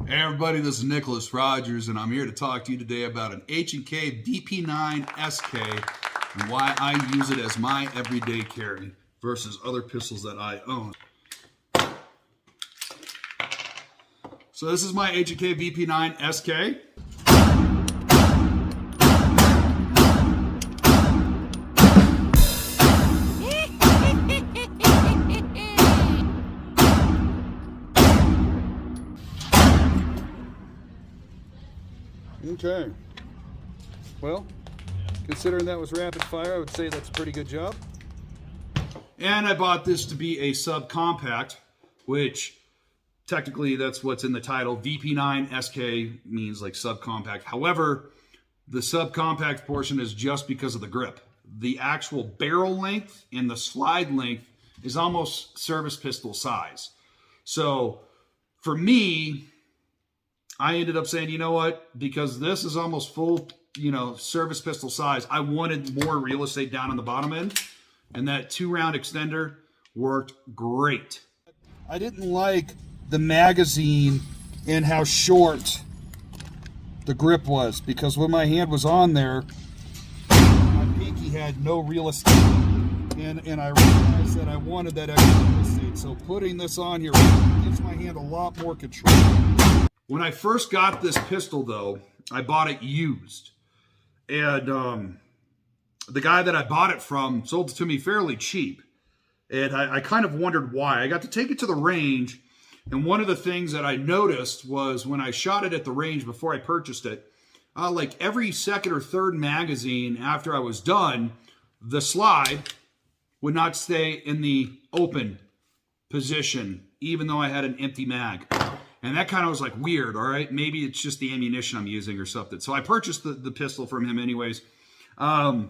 Hey everybody, this is Nicholas Rogers, and I'm here to talk to you today about an H&K VP9SK and why I use it as my everyday carry versus other pistols that I own. So this is my H&K VP9SK. Okay, well, considering that was rapid fire, I would say that's a pretty good job. And I bought this to be a subcompact, which technically that's what's in the title. VP9SK means like subcompact. However, the subcompact portion is just because of the grip. The actual barrel length and the slide length is almost service pistol size. So for me, I ended up saying, you know what, because this is almost full, service pistol size, I wanted more real estate down on the bottom end, and that 2-round extender worked great. I didn't like the magazine and how short the grip was, because when my hand was on there, my pinky had no real estate, and I realized that I wanted that extra real estate, so putting this on here gives my hand a lot more control. When I first got this pistol, though, I bought it used. And the guy that I bought it from sold it to me fairly cheap. And I kind of wondered why. I got to take it to the range, and one of the things that I noticed was when I shot it at the range before I purchased it, like every second or third magazine after I was done, the slide would not stay in the open position, even though I had an empty mag. And that kind of was like weird, all right? Maybe it's just the ammunition I'm using or something. So I purchased the pistol from him anyways. And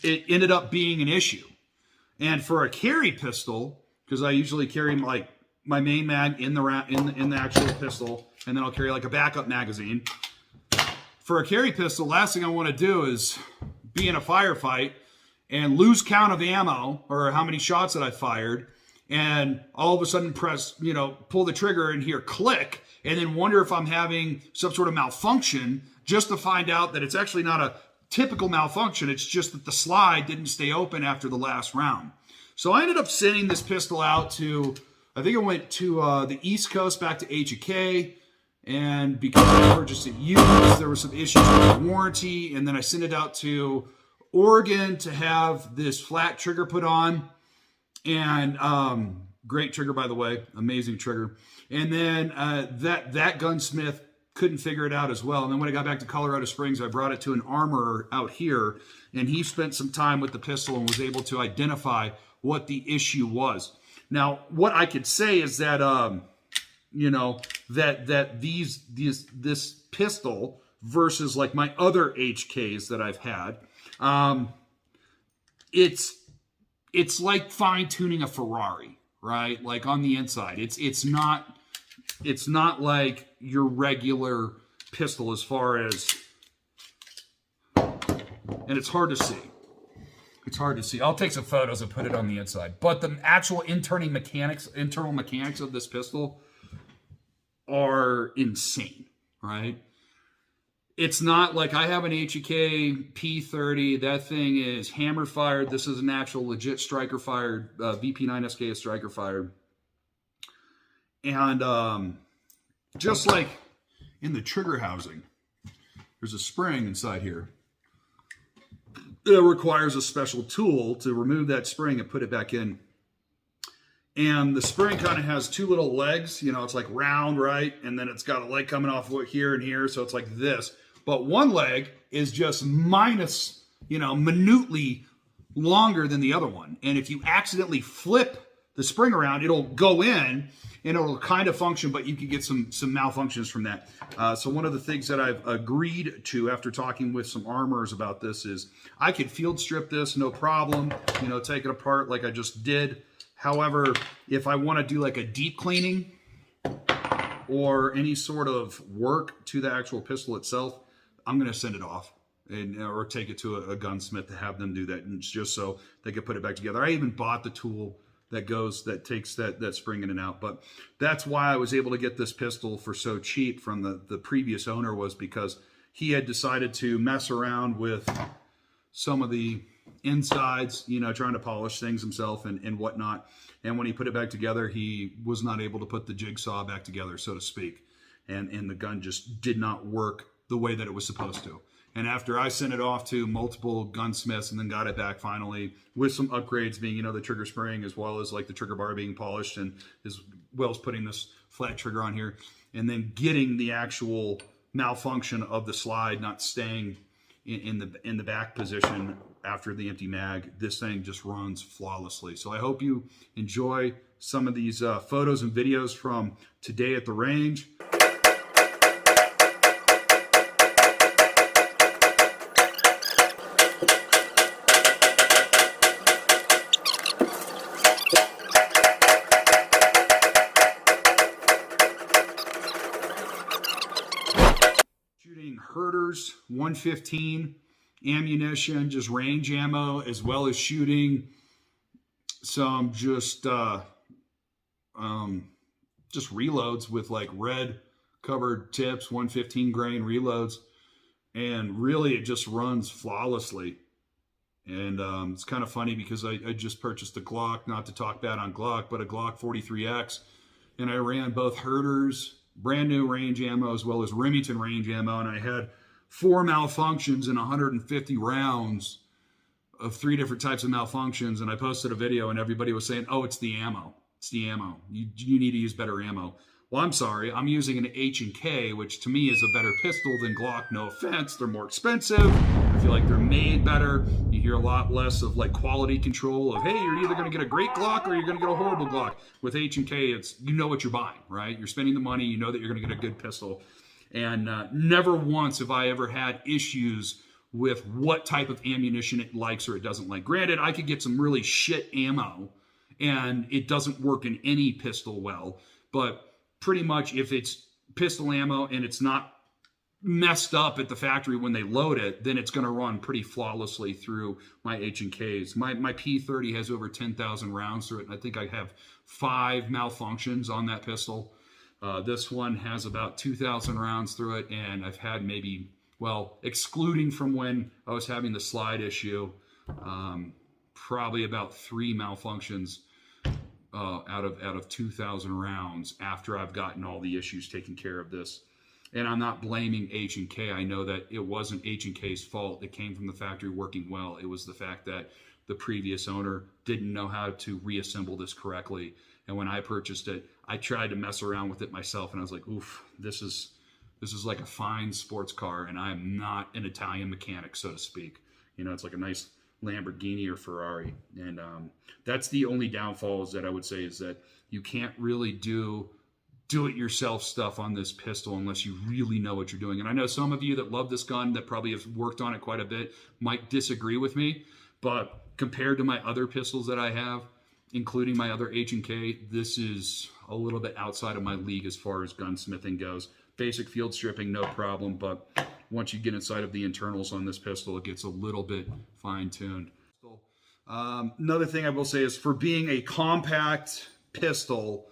it ended up being an issue. And for a carry pistol, because I usually carry like my main mag in the actual pistol, and then I'll carry like a backup magazine. For a carry pistol, last thing I want to do is be in a firefight and lose count of ammo or how many shots that I fired, and all of a sudden press, pull the trigger and hear click, and then wonder if I'm having some sort of malfunction, just to find out that it's actually not a typical malfunction. It's just that the slide didn't stay open after the last round. So I ended up sending this pistol out to, I think I went to the East Coast, back to H&K, and because I purchased it used, there were some issues with the warranty, and then I sent it out to Oregon to have this flat trigger put on. And great trigger, by the way, amazing trigger. And then that gunsmith couldn't figure it out as well. And then when I got back to Colorado Springs, I brought it to an armorer out here, and he spent some time with the pistol and was able to identify what the issue was. Now, what I could say is that this pistol versus like my other HKs that I've had, it's like fine-tuning a Ferrari, right? Like on the inside. It's not like your regular pistol as far as, and it's hard to see. It's hard to see. I'll take some photos and put it on the inside. But the actual internal mechanics of this pistol are insane, right? It's not like I have an H&K P30. That thing is hammer fired. This is an actual legit striker fired. VP9SK is striker fired. And just like in the trigger housing, there's a spring inside here. It requires a special tool to remove that spring and put it back in. And the spring kind of has two little legs. It's like round, right? And then it's got a leg coming off here and here. So it's like this. But one leg is just minutely longer than the other one. And if you accidentally flip the spring around, it'll go in and it'll kind of function, but you can get some malfunctions from that. So one of the things that I've agreed to after talking with some armorers about this is I could field strip this, no problem, take it apart like I just did. However, if I want to do like a deep cleaning or any sort of work to the actual pistol itself, I'm going to send it off or take it to a gunsmith to have them do that, and just so they could put it back together. I even bought the tool that takes that spring in and out. But that's why I was able to get this pistol for so cheap from the previous owner, was because he had decided to mess around with some of the insides, you know, trying to polish things himself and whatnot. And when he put it back together, he was not able to put the jigsaw back together, so to speak. And the gun just did not work the way that it was supposed to. And after I sent it off to multiple gunsmiths and then got it back finally with some upgrades, being, you know, the trigger spring as well as like the trigger bar being polished, and as well as putting this flat trigger on here, and then getting the actual malfunction of the slide not staying in the back position after the empty mag, this thing just runs flawlessly. So I hope you enjoy some of these photos and videos from today at the range. Shooting Herter's 115 ammunition, just range ammo, as well as shooting some just reloads with like red covered tips, 115 grain reloads, and really it just runs flawlessly. And it's kind of funny because I just purchased a Glock, not to talk bad on Glock, but a Glock 43X, and I ran both Herter's brand new range ammo as well as Remington range ammo, and I had 4 malfunctions in 150 rounds of 3 different types of malfunctions. And I posted a video and everybody was saying, oh, it's the ammo. It's the ammo. You need to use better ammo. Well, I'm sorry. I'm using an H&K, which to me is a better pistol than Glock. No offense. They're more expensive. I feel like they're made better. You hear a lot less of like quality control of, hey, you're either going to get a great Glock or you're going to get a horrible Glock. With H&K, it's, you know what you're buying, right? You're spending the money. You know that you're going to get a good pistol. And never once have I ever had issues with what type of ammunition it likes or it doesn't like. Granted, I could get some really shit ammo and it doesn't work in any pistol well, but pretty much if it's pistol ammo and it's not messed up at the factory when they load it, then it's going to run pretty flawlessly through my H&Ks. My P30 has over 10,000 rounds through it, and I think I have 5 malfunctions on that pistol. This one has about 2,000 rounds through it, and I've had maybe, well, excluding from when I was having the slide issue, probably about 3 malfunctions out of 2,000 rounds after I've gotten all the issues taken care of this. And I'm not blaming H&K. I know that it wasn't H&K's fault. It came from the factory working well. It was the fact that the previous owner didn't know how to reassemble this correctly. And when I purchased it, I tried to mess around with it myself, and I was like, oof, this is like a fine sports car, and I'm not an Italian mechanic, so to speak. You know, it's like a nice Lamborghini or Ferrari. And that's the only downfalls that I would say, is that you can't really do it yourself stuff on this pistol unless you really know what you're doing. And I know some of you that love this gun, that probably have worked on it quite a bit, might disagree with me, but compared to my other pistols that I have, including my other H&K, this is a little bit outside of my league as far as gunsmithing goes. Basic field stripping, no problem, but once you get inside of the internals on this pistol, it gets a little bit fine-tuned. Another thing I will say is, for being a compact pistol,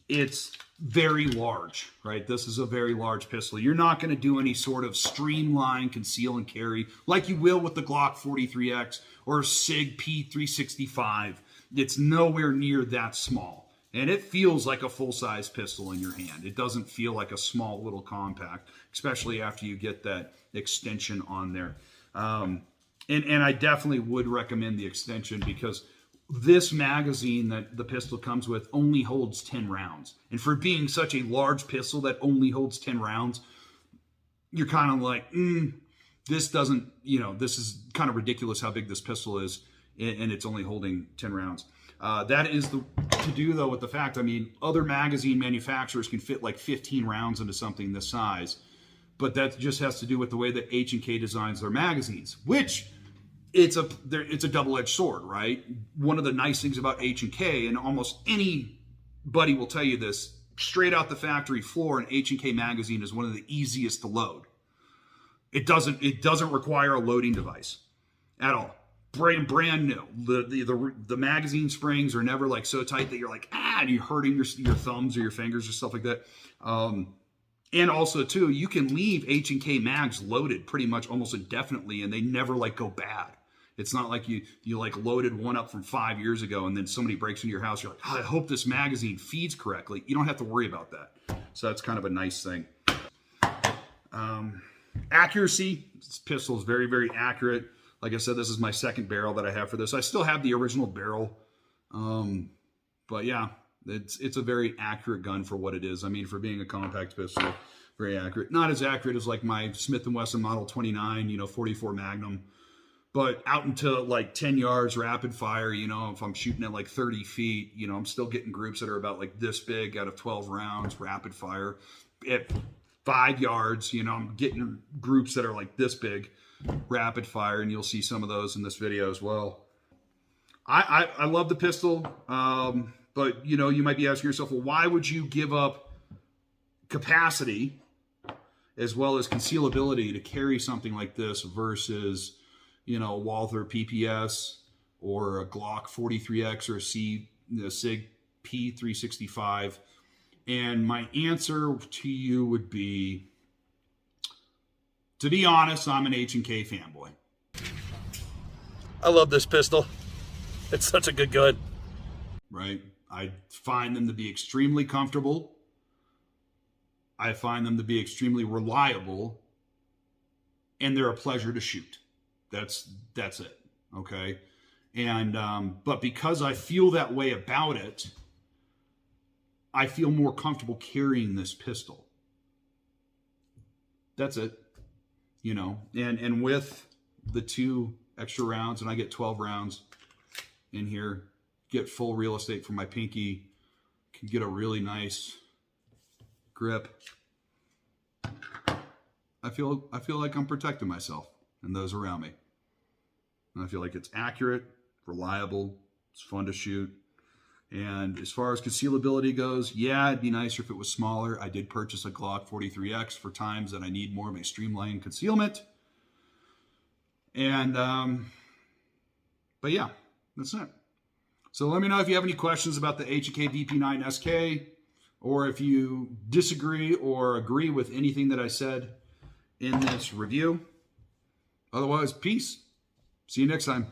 it's very large, right? This is a very large pistol. You're not going to do any sort of streamlined conceal and carry like you will with the Glock 43X or Sig P365. It's nowhere near that small. And it feels like a full-size pistol in your hand. It doesn't feel like a small little compact, especially after you get that extension on there. And I definitely would recommend the extension, because this magazine that the pistol comes with only holds 10 rounds. And for being such a large pistol that only holds 10 rounds, you're kind of like, this doesn't, you know, this is kind of ridiculous how big this pistol is, and it's only holding 10 rounds. That is to do, though, with the fact, I mean, other magazine manufacturers can fit like 15 rounds into something this size, but that just has to do with the way that H&K designs their magazines, which it's a double-edged sword, right? One of the nice things about H&K, and almost anybody will tell you this, straight out the factory floor, an H&K magazine is one of the easiest to load. It doesn't require a loading device at all. brand new. The magazine springs are never like so tight that you're like, and you're hurting your thumbs or your fingers or stuff like that. And also too, you can leave H&K mags loaded pretty much almost indefinitely, and they never like go bad. It's not like you like loaded one up from 5 years ago and then somebody breaks into your house. You're like, oh, I hope this magazine feeds correctly. You don't have to worry about that. So that's kind of a nice thing. Accuracy. This pistol is very, very accurate. Like I said, this is my second barrel that I have for this. I still have the original barrel. But yeah, it's a very accurate gun for what it is. I mean, for being a compact pistol, very accurate. Not as accurate as like my Smith & Wesson Model 29, 44 Magnum. But out into like 10 yards rapid fire, if I'm shooting at like 30 feet, I'm still getting groups that are about like this big out of 12 rounds rapid fire. At 5 yards, I'm getting groups that are like this big rapid fire, and you'll see some of those in this video as well. I love the pistol, but you might be asking yourself, well, why would you give up capacity as well as concealability to carry something like this versus Walther PPS or a Glock 43X or a Sig P365? And my answer to you would be, to be honest, I'm an H&K fanboy. I love this pistol. It's such a good gun. Right? I find them to be extremely comfortable. I find them to be extremely reliable. And they're a pleasure to shoot. That's it. Okay? And but because I feel that way about it, I feel more comfortable carrying this pistol. That's it. And with the 2 extra rounds, and I get 12 rounds in here, get full real estate for my pinky, can get a really nice grip. I feel like I'm protecting myself and those around me. And I feel like it's accurate, reliable, it's fun to shoot. And as far as concealability goes, yeah, it'd be nicer if it was smaller. I did purchase a Glock 43X for times that I need more of a streamlined concealment. And, but yeah, that's it. So let me know if you have any questions about the H&K VP9SK, or if you disagree or agree with anything that I said in this review. Otherwise, peace. See you next time.